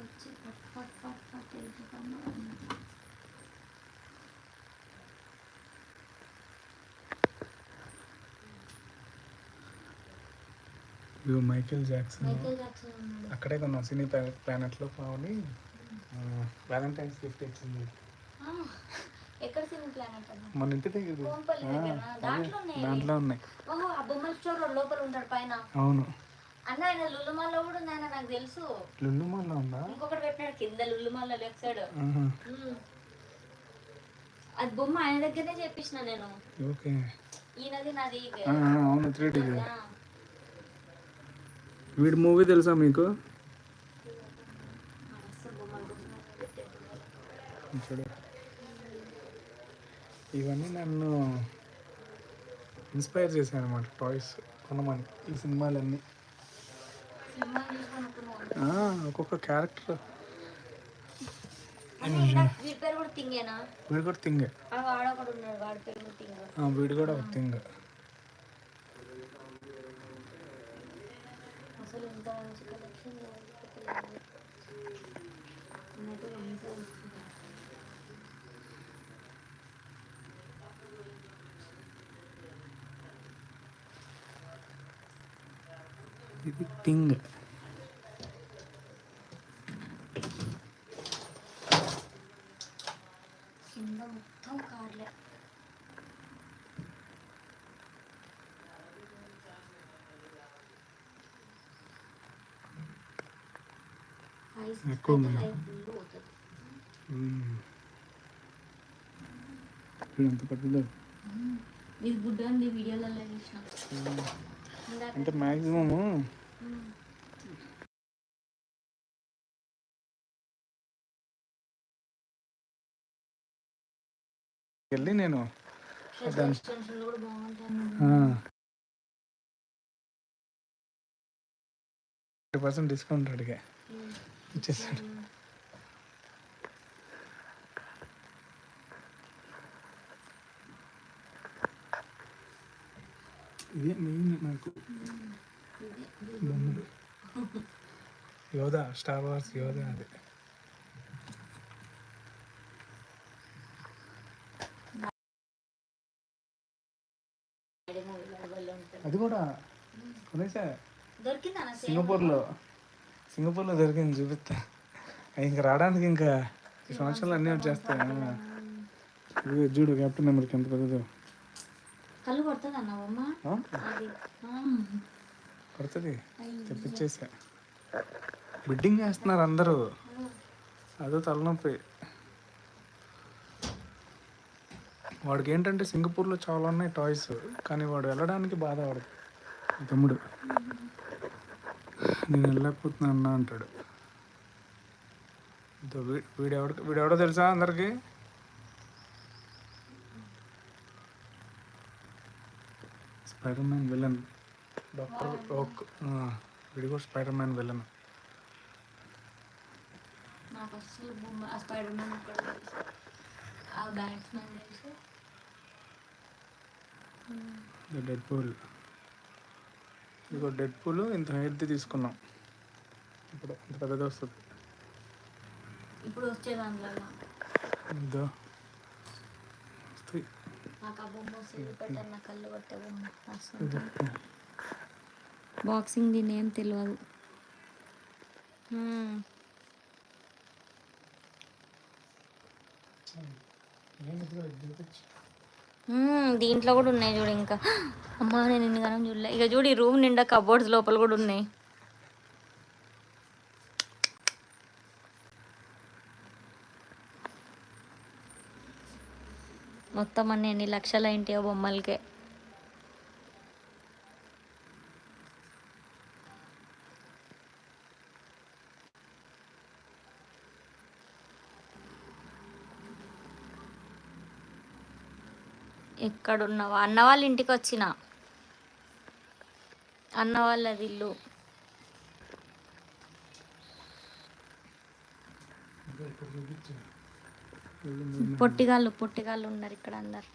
వచ్చి పట్ పట్ పట్ పట్ వెళ్ళిపోతాను. మైకేల్ జాక్సన్ అక్కడే కొన్నాం సినీ ప్లానెట్లో పావుని వ్యాలంటైన్స్ గిఫ్ట్ ఇచ్చింది. ఎక్కడ సినీ ప్లానెట్ మన ఇంటి దగ్గర దాంట్లో ఉన్నాయి. ఓహో ఆ బొమ్మల స్టోర్ లోపల ఉంటాడు పైన. అవును అన్న ఆయన లుల్లుమాల్లో కూడా ఉంది ఆయన, నాకు తెలుసు. లుల్లుమాల్లో ఉందా? ఇంకొకటి పెట్టినాడు కింద లుల్లుమాల్లో లెఫ్ట్ సైడ్. అది బొమ్మ ఆయన దగ్గరనే చేపించిన నేను. ఓకే ఈయనది నాది. అవును 3D. వీడి మూవీ తెలుసా మీకు? చూడు ఇవన్నీ నన్ను ఇన్స్పైర్ చేశాను అన్నమాట, టాయ్స్ కొనమని. ఈ సినిమాలన్నీ ఒక్కొక్క క్యారెక్టర్ వీడు కూడా థింగే. వీడు కూడా ఒక థింగ్. ఇది థింగ్. మొత్తం కార్లే. ఎక్కువ ఎంత పెద్దదో. ఇది గుడ్డ ఉంది వీడియోలలో చూసిన. అంటే మ్యాక్సిమము వెళ్ళి నేను 30% డిస్కౌంట్ అడిగా, ఇచ్చేసాడు. ఇదే మెయిన్ నాకు బొమ్మలు. యోధా, స్టార్ వార్స్ యోధా. అది కూడా కొనేసా సింగపూర్లో దొరికింది, చూపిస్తా. ఇంకా రావడానికి ఇంకా ఈ సంవత్సరాలు అన్నీ వచ్చేస్తాయి. చూడు కెప్టెన్ అమెరికా ఎంత పెద్దదో. పడుతుంది, తెప్పించేసా. బిడ్డింగ్ చేస్తున్నారు అందరూ, అదో తలనొప్పి. వాడికి ఏంటంటే సింగపూర్లో చాలా ఉన్నాయి టాయ్స్, కానీ వాడు వెళ్ళడానికి బాధపడదు. తమ్ముడు నేను వెళ్ళకపోతున్నా అన్న అంటాడు. వీడెవడో తెలుసా అందరికి? స్పైడర్ మ్యాన్ విలన్, డాక్టర్ ఓక్. వీడు కూడా spider man villain. Dead pool. ఇదిగో డెడ్ పూల్ ఇంత హెయిర్ది తీసుకున్నాం. ఇప్పుడు ఇంత పెద్దది వస్తుంది. ఇప్పుడు వచ్చే దాంట్లో ఇదో బాక్సింగ్ దీని ఏం తెలియదు. దీంట్లో కూడా ఉన్నాయి చూడు. ఇంకా అమ్మా నేను ఇన్ని కాలం చూడలే. ఇక చూడు ఈ రూమ్ నిండా కబోర్డ్స్ లోపల కూడా ఉన్నాయి. మొత్తం అన్ని ఎన్ని లక్షల ఇంటి బొమ్మలకే. ఎక్కడున్నావా? అన్న వాళ్ళ ఇంటికి వచ్చిన, అన్న వాళ్ళది ఇల్లు. పొట్టిగాళ్ళు ఉన్నారు ఇక్కడ అందరు.